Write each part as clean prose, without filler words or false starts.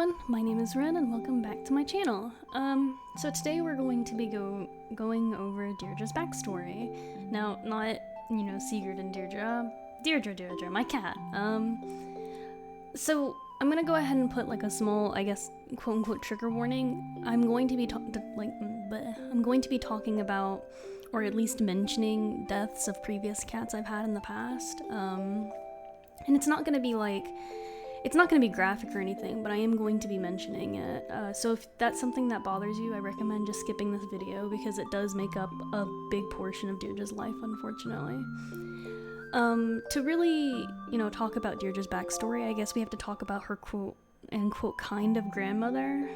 everyone, my name is Ren and welcome back to my channel. So today we're going to be going over Deirdre's backstory. Now, not, Sigurd and Deirdre. Deirdre, my cat. So I'm gonna go ahead and put like a small, I guess, quote-unquote trigger warning. I'm going to be talking about, or at least mentioning, deaths of previous cats I've had in the past. And it's not gonna be graphic or anything, but I am going to be mentioning it. So if that's something that bothers you, I recommend just skipping this video because it does make up a big portion of Deirdre's life, unfortunately. To really, talk about Deirdre's backstory, I guess we have to talk about her quote-unquote kind of grandmother.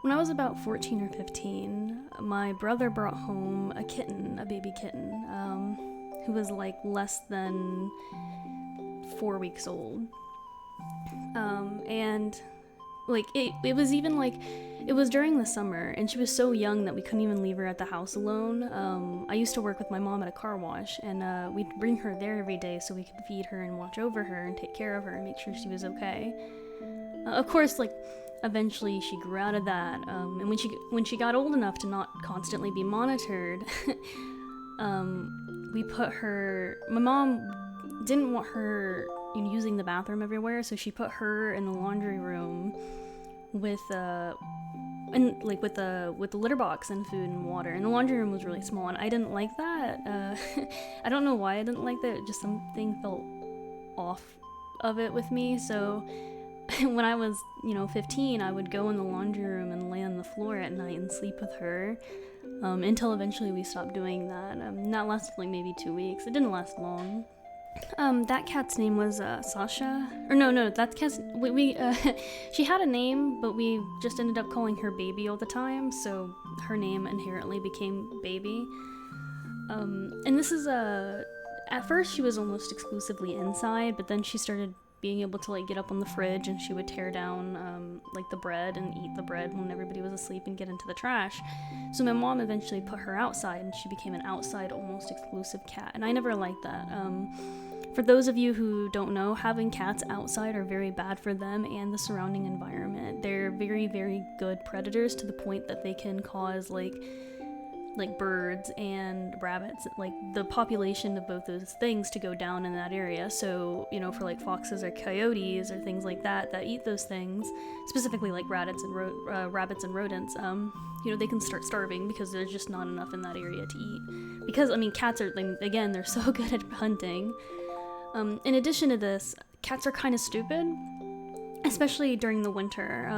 When I was about 14 or 15, my brother brought home a baby kitten, who was like less than 4 weeks old. And like it was even like it was during the summer and she was so young that we couldn't even leave her at the house alone. I used to work with my mom at a car wash and we'd bring her there every day so we could feed her and watch over her and take care of her and make sure she was okay. Of course, like eventually she grew out of that, and when she got old enough to not constantly be monitored, we put her. My mom didn't want her using the bathroom everywhere, so she put her in the laundry room with the litter box and food and water. And the laundry room was really small, and I didn't like that. I don't know why I didn't like that. Just something felt off of it with me. So when I was 15, I would go in the laundry room and lay on the floor at night and sleep with her. Until eventually we stopped doing that. That lasted like maybe 2 weeks. It didn't last long. That cat's name was Sasha. Or no, that cat's she had a name, but we just ended up calling her Baby all the time, so her name inherently became Baby. And this is at first she was almost exclusively inside, but then she started being able to like get up on the fridge and she would tear down like the bread and eat the bread when everybody was asleep and get into the trash. So my mom eventually put her outside and she became an outside almost exclusive cat, and I never liked that. For those of you who don't know, having cats outside are very bad for them and the surrounding environment. They're very, very good predators to the point that they can cause like birds and rabbits, like the population of both those things to go down in that area. So, for like foxes or coyotes or things like that eat those things, specifically like rabbits and rodents, they can start starving because there's just not enough in that area to eat. Because, cats are, again, they're so good at hunting. In addition to this, cats are kind of stupid, especially during the winter.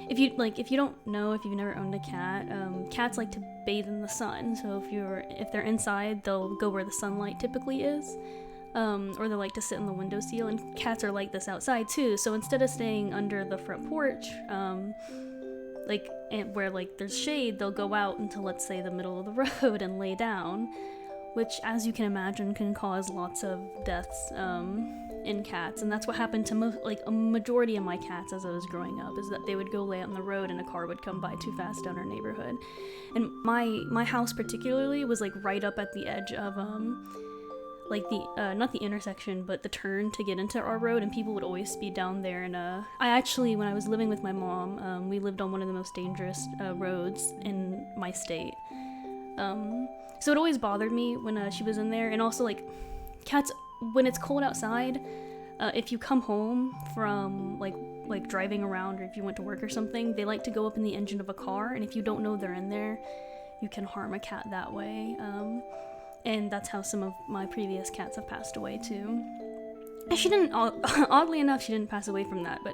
If you don't know, if you've never owned a cat, cats like to bathe in the sun. So if they're inside, they'll go where the sunlight typically is, or they like to sit in the windowsill. And cats are like this outside too. So instead of staying under the front porch, where there's shade, they'll go out into, let's say, the middle of the road and lay down, which, as you can imagine, can cause lots of deaths in cats. And that's what happened to a majority of my cats as I was growing up, is that they would go lay out on the road and a car would come by too fast down our neighborhood. And my house particularly was like right up at the edge of not the intersection, but the turn to get into our road, and people would always speed down there. And I actually, when I was living with my mom, we lived on one of the most dangerous roads in my state. So it always bothered me when she was in there. And also, like, cats, when it's cold outside, if you come home from like driving around, or if you went to work or something, they like to go up in the engine of a car, and if you don't know they're in there, you can harm a cat that way. And that's how some of my previous cats have passed away too. And she didn't, oddly enough, she didn't pass away from that, but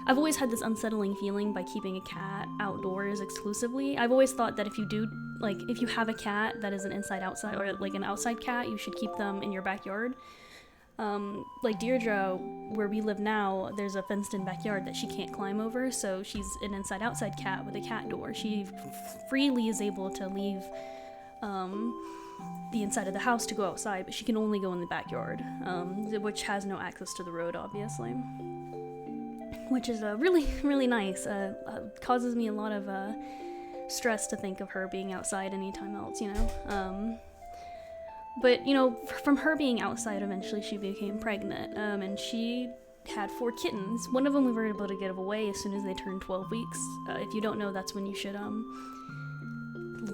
I've always had this unsettling feeling by keeping a cat outdoors exclusively. I've always thought that if you have a cat that is an inside-outside, or like an outside cat, you should keep them in your backyard. Like Deirdre, where we live now, there's a fenced-in backyard that she can't climb over, so she's an inside-outside cat with a cat door. She freely is able to leave the inside of the house to go outside, but she can only go in the backyard, which has no access to the road, obviously. Which is really, really nice. Causes me a lot of stress to think of her being outside anytime else, But, from her being outside, eventually she became pregnant, and she had 4 kittens. One of them we were able to give away as soon as they turned 12 weeks. If you don't know, that's when you should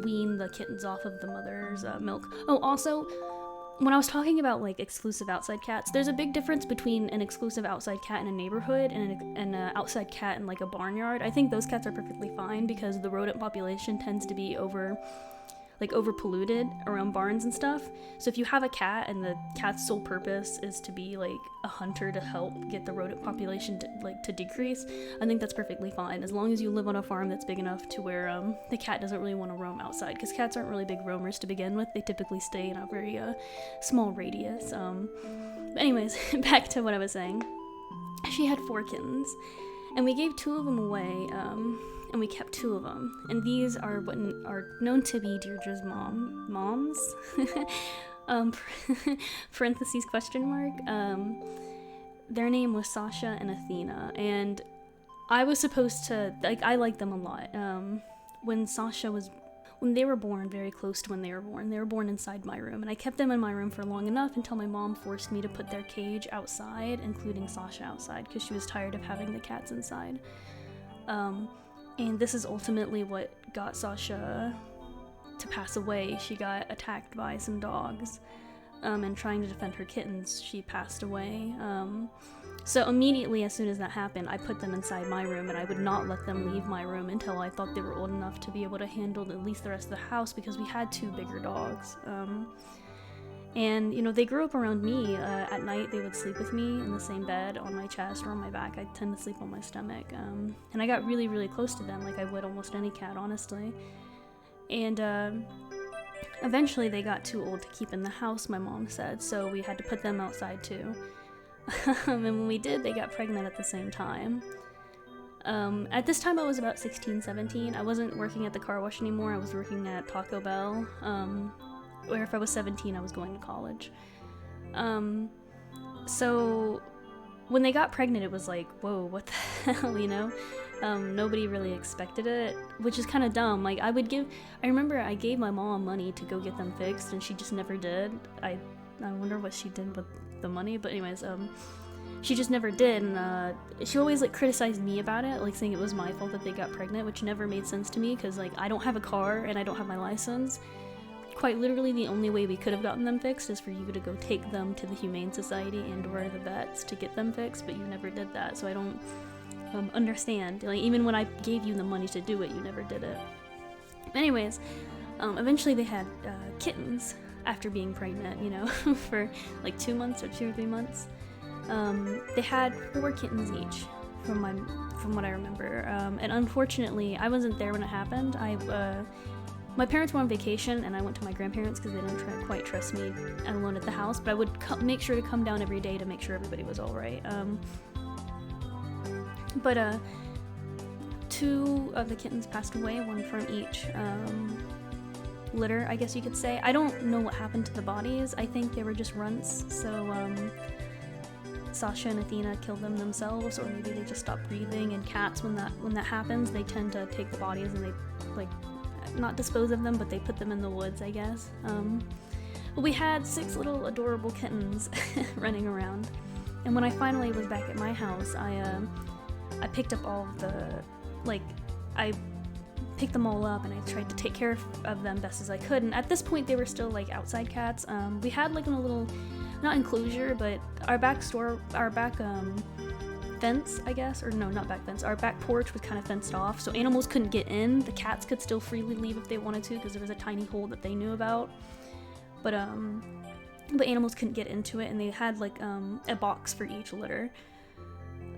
wean the kittens off of the mother's milk. Oh, also, when I was talking about like exclusive outside cats, there's a big difference between an exclusive outside cat in a neighborhood and an outside cat in like a barnyard. I think those cats are perfectly fine because the rodent population tends to be over polluted around barns and stuff. So if you have a cat and the cat's sole purpose is to be like a hunter to help get the rodent population to decrease, I think that's perfectly fine as long as you live on a farm that's big enough to where the cat doesn't really want to roam outside, because cats aren't really big roamers to begin with. They typically stay in a very small radius. But anyways, back to what I was saying. She had 4 kittens, and we gave 2 of them away, and we kept 2 of them. And these are what are known to be Deirdre's moms. Parentheses question mark. Their name was Sasha and Athena, and I was supposed to, I like them a lot. When they were born, very close to when they were born inside my room, and I kept them in my room for long enough until my mom forced me to put their cage outside, including Sasha outside, because she was tired of having the cats inside. And this is ultimately what got Sasha to pass away. She got attacked by some dogs, and trying to defend her kittens, she passed away. So immediately as soon as that happened, I put them inside my room, and I would not let them leave my room until I thought they were old enough to be able to handle at least the rest of the house, because we had 2 bigger dogs. And, they grew up around me. At night, they would sleep with me in the same bed, on my chest or on my back. I tend to sleep on my stomach. And I got really, really close to them, like I would almost any cat, honestly. And eventually they got too old to keep in the house, my mom said, so we had to put them outside too. And when we did, they got pregnant at the same time. At this time, I was about 16, 17. I wasn't working at the car wash anymore. I was working at Taco Bell. Or if I was 17, I was going to college. So when they got pregnant, it was like, whoa, what the hell, Nobody really expected it, which is kind of dumb. Like, I remember I gave my mom money to go get them fixed, and she just never did. I wonder what she did with the money, but anyways, she just never did, and she always criticized me about it, saying it was my fault that they got pregnant, which never made sense to me, because I don't have a car and I don't have my license. Quite literally, the only way we could have gotten them fixed is for you to go take them to the Humane Society and or the vets to get them fixed, but you never did that, so I don't understand. Even when I gave you the money to do it, you never did it. Anyways, eventually they had kittens after being pregnant, for 2 months or 2 or 3 months. They had 4 kittens each, from what I remember. And unfortunately, I wasn't there when it happened. My parents were on vacation, and I went to my grandparents because they didn't quite trust me alone at the house, but I would make sure to come down every day to make sure everybody was alright. But 2 of the kittens passed away, 1 from each litter, I guess you could say. I don't know what happened to the bodies. I think they were just runts, so Sasha and Athena killed them themselves, or maybe they just stopped breathing, and cats, when that happens, they tend to take the bodies and they, not dispose of them, but they put them in the woods, I guess. But we had 6 little adorable kittens running around, and when I finally was back at my house, I picked up all of the, I picked them all up, and I tried to take care of them best as I could, and at this point they were still outside cats. We had in a little, not enclosure, but our back fence, I guess, or no, not back fence, our back porch was kind of fenced off, so animals couldn't get in. The cats could still freely leave if they wanted to, because there was a tiny hole that they knew about, but animals couldn't get into it, and they had a box for each litter.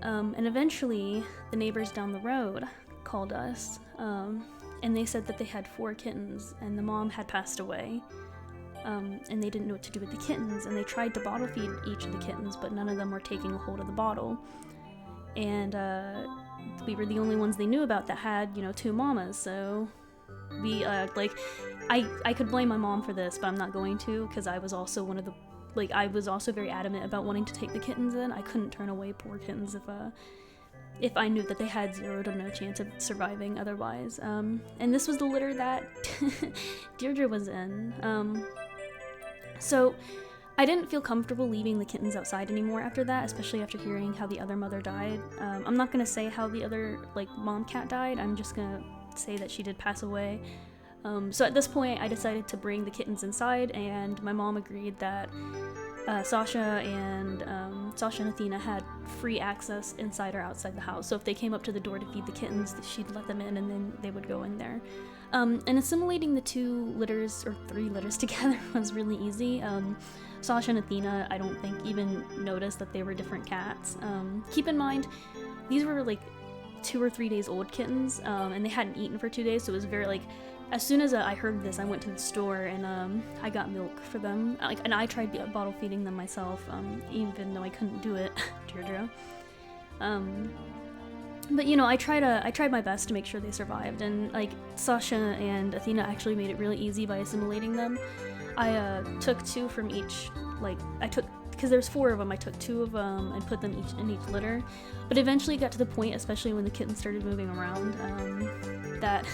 And eventually the neighbors down the road called us, and they said that they had 4 kittens, and the mom had passed away, and they didn't know what to do with the kittens, and they tried to bottle feed each of the kittens, but none of them were taking a hold of the bottle. And we were the only ones they knew about that had, 2 mamas, so we, I could blame my mom for this, but I'm not going to, because I was also one of the, I was also very adamant about wanting to take the kittens in. I couldn't turn away poor kittens if I knew that they had 0 to no chance of surviving otherwise. And this was the litter that Deirdre was in. So I didn't feel comfortable leaving the kittens outside anymore after that, especially after hearing how the other mother died. I'm not gonna say how the other, like, mom cat died, I'm just gonna say that she did pass away. So at this point, I decided to bring the kittens inside, and my mom agreed that Sasha and Athena had free access inside or outside the house. So if they came up to the door to feed the kittens, she'd let them in, and then they would go in there. And assimilating the 2 litters, or 3 litters together was really easy. Sasha and Athena, I don't think, even noticed that they were different cats. Keep in mind, these were like 2 or 3 days old kittens, and they hadn't eaten for 2 days, so it was very, like, as soon as I heard this, I went to the store and I got milk for them. And I tried bottle feeding them myself, even though I couldn't do it, Deirdre. But you know, I tried my best to make sure they survived, and like Sasha and Athena actually made it really easy by assimilating them. I took 2 from each, like because there's 4 of them, I took 2 of them and put them in each litter. But eventually it got to the point, especially when the kittens started moving around, that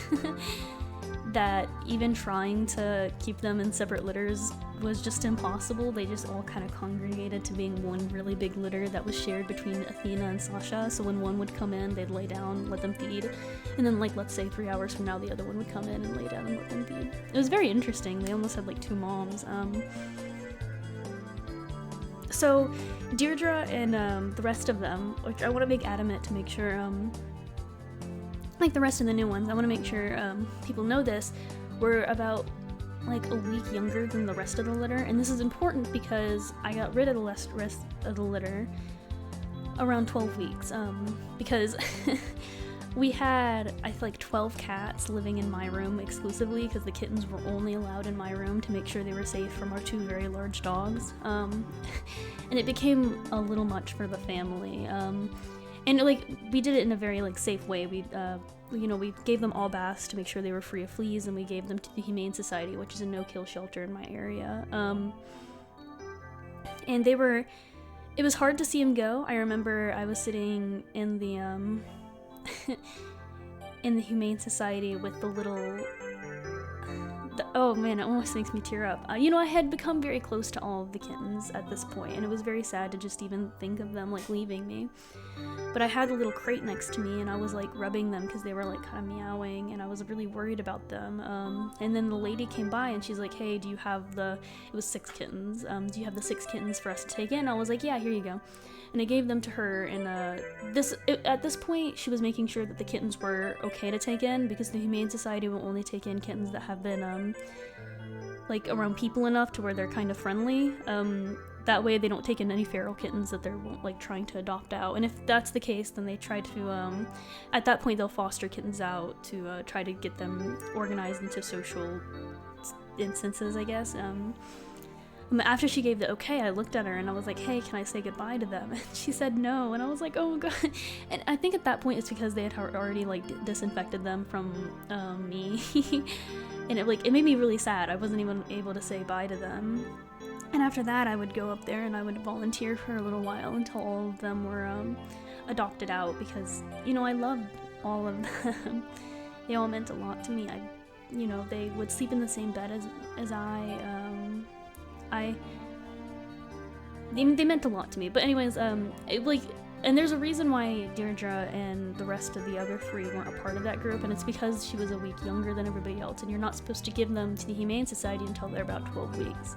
that even trying to keep them in separate litters was just impossible. They just all kind of congregated to being one really big litter that was shared between Athena and Sasha. So when one would come in, they'd lay down, let them feed, and then, like, let's say 3 hours from now, the other one would come in and lay down and let them feed. It was very interesting. They almost had like 2 moms. So Deirdre and the rest of them, which I want to make adamant to make sure, like the rest of the new ones, I want to make sure people know this, were about like a week younger than the rest of the litter. And this is important because I got rid of the rest of the litter around 12 weeks, because we had, I feel like, 12 cats living in my room exclusively, because the kittens were only allowed in my room to make sure they were safe from our 2 very large dogs. And it became a little much for the family. And like, we did it in a very, like, safe way. We gave them all baths to make sure they were free of fleas, and we gave them to the Humane Society, which is a no-kill shelter in my area. And it was hard to see them go. I remember I was sitting in the in the Humane Society with the little... oh man, it almost makes me tear up. I had become very close to all of the kittens at this point, and it was very sad to just even think of them, like, leaving me. But I had a little crate next to me, and I was, like, rubbing them because they were, like, kind of meowing, and I was really worried about them. And then the lady came by, and she's like, hey, do you have it was 6 kittens, do you have the 6 kittens for us to take in? I was like, yeah, here you go. And I gave them to her, and at this point, she was making sure that the kittens were okay to take in, because the Humane Society will only take in kittens that have been, like, around people enough to where they're kind of friendly. That way they don't take in any feral kittens that they're, like, trying to adopt out. And if that's the case, then they try to, at that point, they'll foster kittens out to try to get them organized into social instances, I guess. After she gave the okay, I looked at her and I was like, hey, can I say goodbye to them? And she said no, and I was like, oh god. And I think at that point it's because they had already, like, disinfected them from me. And it made me really sad. I wasn't even able to say bye to them. And after that, I would go up there and I would volunteer for a little while until all of them were adopted out, because, I loved all of them. They all meant a lot to me. They would sleep in the same bed as they meant a lot to me. But anyways, and there's a reason why Deirdre and the rest of the other 3 weren't a part of that group, and it's because she was a week younger than everybody else, and you're not supposed to give them to the Humane Society until they're about 12 weeks.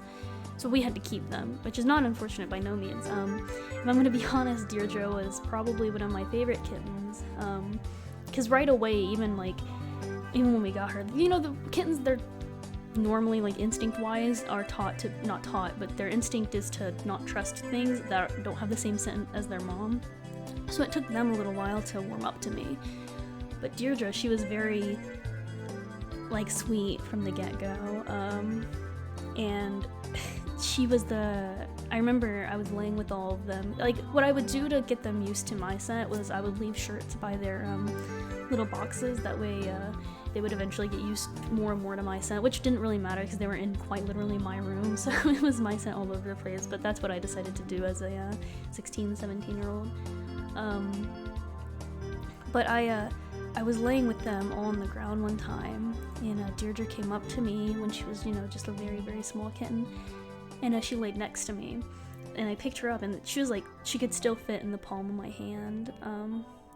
So we had to keep them, which is not unfortunate by no means. If I'm gonna be honest, Deirdre was probably one of my favorite kittens, because right away, even when we got her, the kittens, they're normally, like, instinct-wise are not taught, but their instinct is to not trust things that don't have the same scent as their mom. So it took them a little while to warm up to me. But Deirdre, she was very, like, sweet from the get-go, and she was I remember I was laying with all of them. Like, what I would do to get them used to my scent was I would leave shirts by their little boxes. That way they would eventually get used more and more to my scent, which didn't really matter because they were in quite literally my room, so it was my scent all over the place. But that's what I decided to do as a 16, 17-year-old. But I was laying with them all on the ground one time, and Deirdre came up to me when she was, just a very, very small kitten. and she laid next to me, and I picked her up, and she was like, she could still fit in the palm of my hand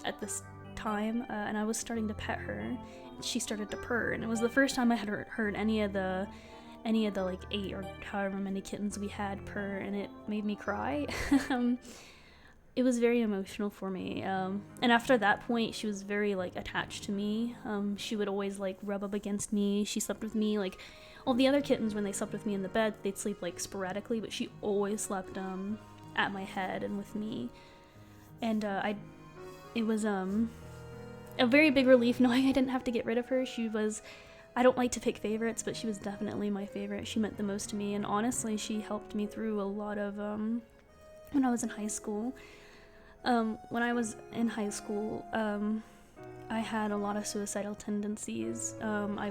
at this time, and I was starting to pet her, and she started to purr, and it was the first time I had heard any of the like 8 or however many kittens we had purr, and it made me cry. It was very emotional for me, and after that point she was very like attached to me. She would always like rub up against me. She slept with me. Like all the other kittens, when they slept with me in the bed, they'd sleep like sporadically, but she always slept at my head and with me. And it was a very big relief knowing I didn't have to get rid of her. I don't like to pick favorites, but she was definitely my favorite. She meant the most to me, and honestly she helped me through a lot of when I was in high school. When I was in high school, I had a lot of suicidal tendencies. I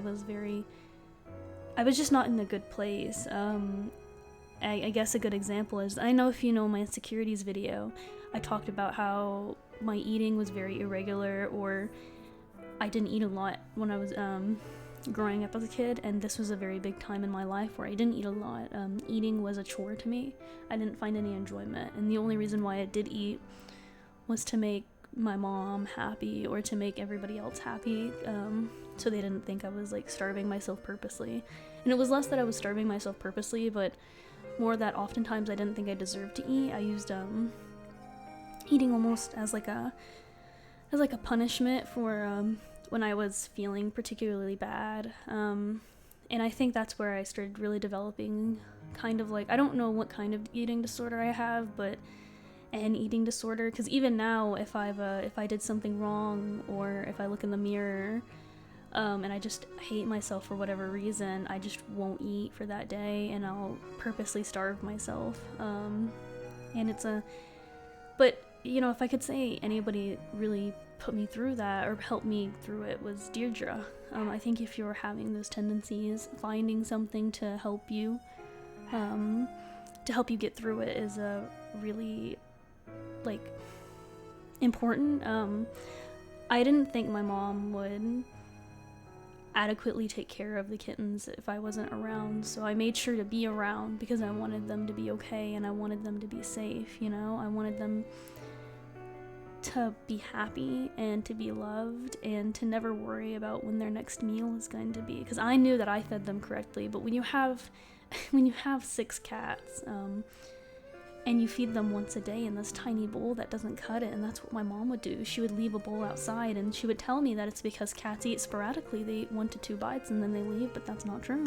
was just not in a good place. I guess a good example is, I know if you know my insecurities video, I talked about how my eating was very irregular, or I didn't eat a lot when I was growing up as a kid, and this was a very big time in my life where I didn't eat a lot. Eating was a chore to me. I didn't find any enjoyment, and the only reason why I did eat was to make my mom happy or to make everybody else happy, so they didn't think I was like starving myself purposely. And it was less that I was starving myself purposely, but more that oftentimes I didn't think I deserved to eat. I used eating almost as like a punishment for when I was feeling particularly bad, and I think that's where I started really developing kind of like, I don't know what kind of eating disorder I have, but an eating disorder, because even now if I did something wrong, or if I look in the mirror and I just hate myself for whatever reason, I just won't eat for that day, and I'll purposely starve myself. And but you know, if I could say anybody really put me through that or helped me through it, was Deirdre. I think if you're having those tendencies, finding something to help you get through it is a really like important. I didn't think my mom would adequately take care of the kittens if I wasn't around, so I made sure to be around because I wanted them to be okay, and I wanted them to be safe, you know? I wanted them to be happy and to be loved and to never worry about when their next meal is going to be, because I knew that I fed them correctly. But when you have 6 cats and you feed them once a day in this tiny bowl that doesn't cut it, and that's what my mom would do. She would leave a bowl outside, and she would tell me that it's because cats eat sporadically. They eat 1 to 2 bites and then they leave, but that's not true.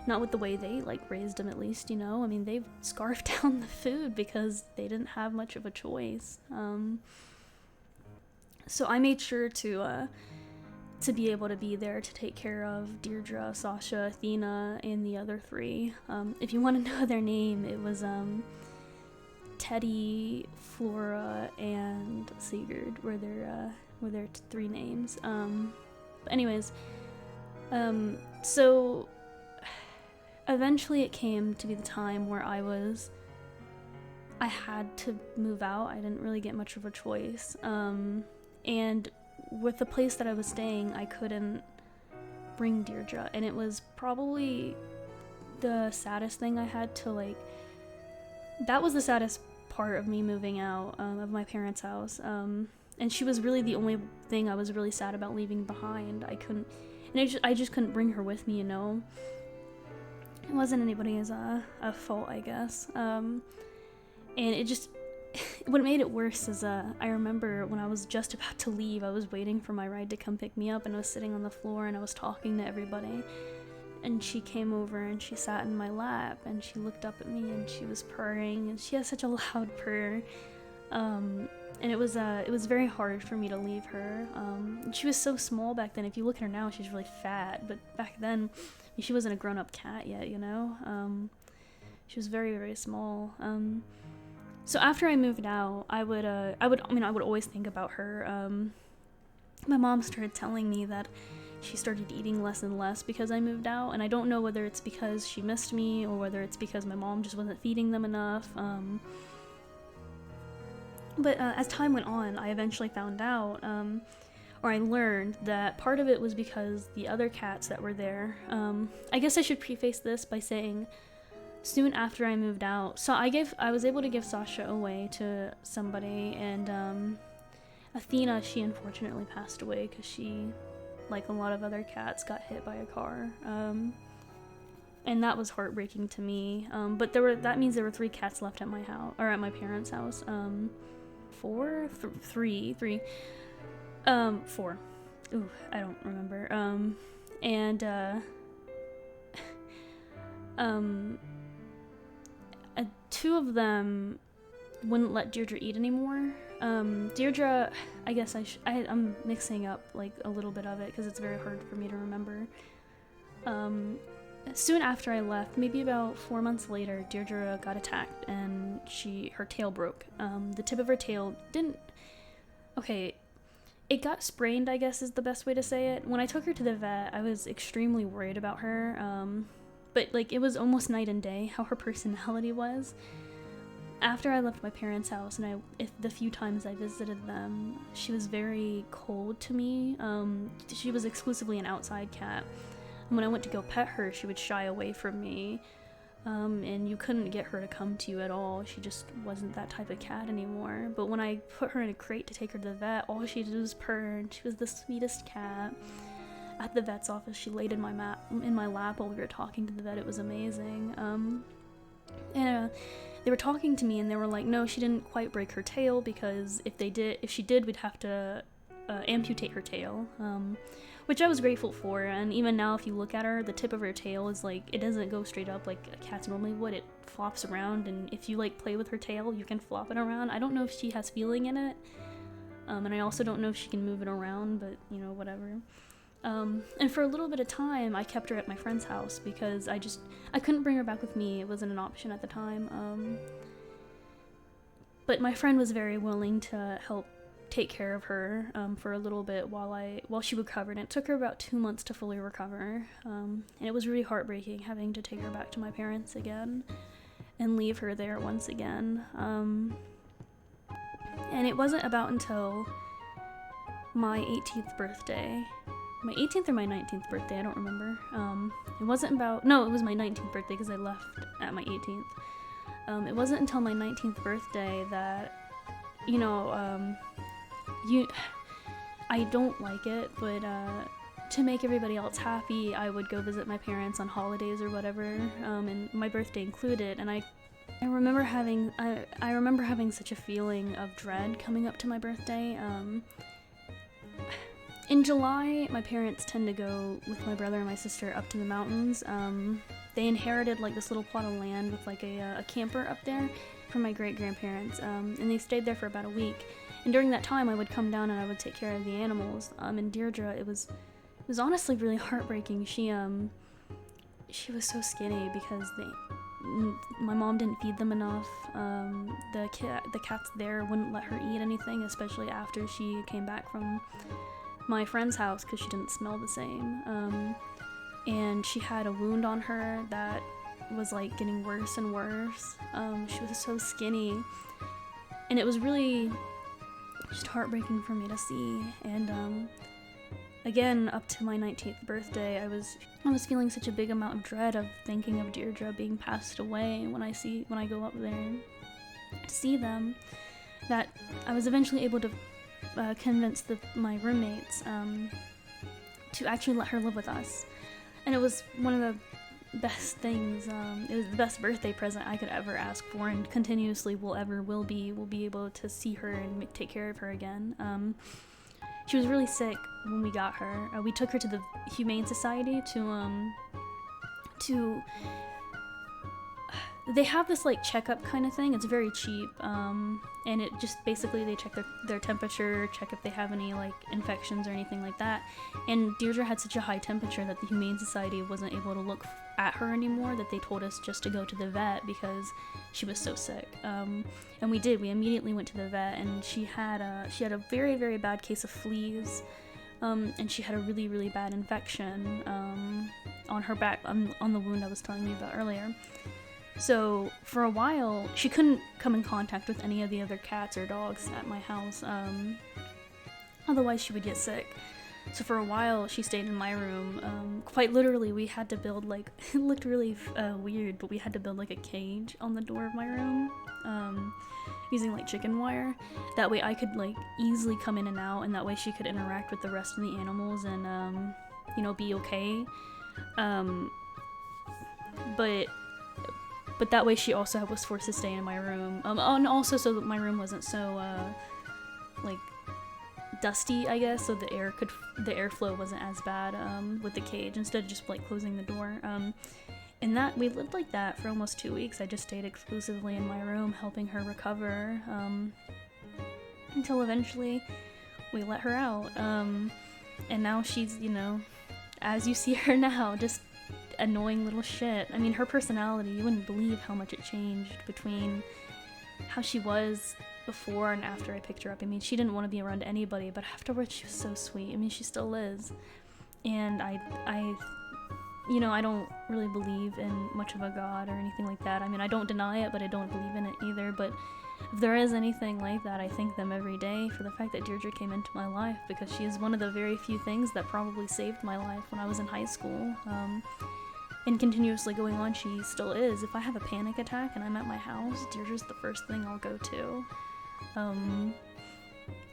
Not with the way they like raised them, at least, you know? I mean, they've scarfed down the food because they didn't have much of a choice. So I made sure to be able to be there to take care of Deirdre, Sasha, Athena, and the other 3. If you want to know their name, it was Teddy, Flora, and Sigurd were their 3 names. But anyways, so eventually it came to be the time where I had to move out. I didn't really get much of a choice. And with the place that I was staying, I couldn't bring Deirdre, and it was probably the saddest thing I had to like. That was the saddest part of me moving out of my parents' house. And she was really the only thing I was really sad about leaving behind. I just couldn't bring her with me, you know. It wasn't anybody's fault, I guess. And what made it worse is I remember when I was just about to leave, I was waiting for my ride to come pick me up, and I was sitting on the floor and I was talking to everybody, and she came over and she sat in my lap and she looked up at me and she was purring, and she has such a loud purr, and it was very hard for me to leave her. She was so small back then. If you look at her now, she's really fat, but back then she wasn't a grown-up cat yet, you know. She was very, very small. So after I moved out, I would always think about her. My mom started telling me that she started eating less and less because I moved out, and I don't know whether it's because she missed me or whether it's because my mom just wasn't feeding them enough. But as time went on, I eventually found out, or I learned that part of it was because the other cats that were there. I guess I should preface this by saying soon after I moved out, so I was able to give Sasha away to somebody, and Athena, she unfortunately passed away because she, like a lot of other cats, got hit by a car. And that was heartbreaking to me. But that means there were 3 cats left at my house, or at my parents' house. 4? 3. 4. Ooh, I don't remember. And 2 of them wouldn't let Deirdre eat anymore. Deirdre, I guess I'm mixing up like a little bit of it because it's very hard for me to remember. Soon after I left, maybe about 4 months later, Deirdre got attacked and her tail broke. The tip of her tail it got sprained, I guess is the best way to say it. When I took her to the vet, I was extremely worried about her. But like, it was almost night and day how her personality was. After I left my parents' house and the few times I visited them, she was very cold to me. She was exclusively an outside cat. And when I went to go pet her, she would shy away from me. And you couldn't get her to come to you at all. She just wasn't that type of cat anymore. But when I put her in a crate to take her to the vet, all she did was purr, and she was the sweetest cat. At the vet's office, she laid in my lap while we were talking to the vet. It was amazing. They were talking to me, and they were like, no, she didn't quite break her tail, because if she did, we'd have to amputate her tail, which I was grateful for. And even now, if you look at her, the tip of her tail is like, it doesn't go straight up like a cat's normally would. It flops around, and if you like play with her tail, you can flop it around. I don't know if she has feeling in it, and I also don't know if she can move it around, but whatever. And for a little bit of time, I kept her at my friend's house because I couldn't bring her back with me. It wasn't an option at the time. But my friend was very willing to help take care of her for a little bit while she recovered. And it took her about 2 months to fully recover. And it was really heartbreaking having to take her back to my parents again and leave her there once again. And it wasn't about until my 18th birthday. My 18th or my 19th birthday, I don't remember. It was my 19th birthday because I left at my 18th. It wasn't until my 19th birthday that, I don't like it, but to make everybody else happy, I would go visit my parents on holidays or whatever, and my birthday included. And I remember having such a feeling of dread coming up to my birthday. In July, my parents tend to go with my brother and my sister up to the mountains. They inherited like this little plot of land with like a camper up there from my great-grandparents, and they stayed there for about a week. And during that time, I would come down and I would take care of the animals. And Deirdre, it was honestly really heartbreaking. She was so skinny because my mom didn't feed them enough. The cats there wouldn't let her eat anything, especially after she came back from my friend's house because she didn't smell the same. And she had a wound on her that was like getting worse and worse. She was so skinny, and it was really just heartbreaking for me to see. And again, up to my 19th birthday, I was feeling such a big amount of dread of thinking of Deirdre being passed away when I go up there to see them, that I was eventually able to convince my roommates to actually let her live with us. And it was one of the best things. It was the best birthday present I could ever ask for, and continuously will be able to see her and take care of her again. She was really sick when we got her. We took her to the Humane Society to they have this like checkup kind of thing. It's very cheap, and it just basically they check their temperature, check if they have any like infections or anything like that. And Deirdre had such a high temperature that the Humane Society wasn't able to look at her anymore, that they told us just to go to the vet because she was so sick. And we did. We immediately went to the vet, and she had a very, very bad case of fleas, and she had a really, really bad infection on her back, on the wound I was telling you about earlier. So for a while, she couldn't come in contact with any of the other cats or dogs at my house. Otherwise, she would get sick. So for a while, she stayed in my room. Quite literally, we had to build like, it looked really weird, but we had to build like a cage on the door of my room, using like chicken wire. That way I could like easily come in and out, and that way she could interact with the rest of the animals and, you know, be okay. But that way she also was forced to stay in my room. And also so that my room wasn't so, like, dusty, I guess, so the airflow wasn't as bad with the cage, instead of just like closing the door. And that we lived like that for almost 2 weeks. I just stayed exclusively in my room helping her recover, until eventually we let her out. And now she's, you know, as you see her now, just annoying little shit. I mean, her personality, you wouldn't believe how much it changed between how she was before and after I picked her up. I mean, she didn't want to be around anybody, but afterwards she was so sweet. I mean, she still is. And I you know, I don't really believe in much of a god or anything like that. I mean, I don't deny it, but I don't believe in it either. But if there is anything like that, I thank them every day for the fact that Deirdre came into my life, because she is one of the very few things that probably saved my life when I was in high school. And continuously going on, she still is. If I have a panic attack and I'm at my house, Deirdre's the first thing I'll go to.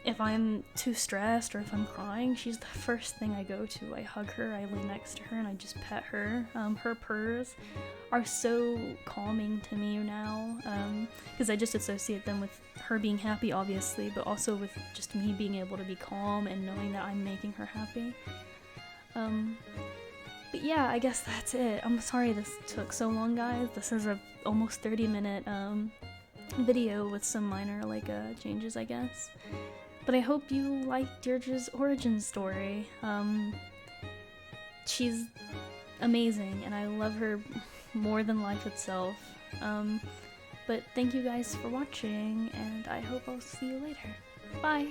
If I'm too stressed or if I'm crying, she's the first thing I go to. I hug her, I lay next to her, and I just pet her. Her purrs are so calming to me now, because I just associate them with her being happy, obviously, but also with just me being able to be calm and knowing that I'm making her happy. But yeah, I guess that's it. I'm sorry this took so long, guys. This is a almost 30-minute video with some minor changes, I guess. But I hope you like Deirdre's origin story. She's amazing, and I love her more than life itself. But thank you guys for watching, and I hope I'll see you later. Bye!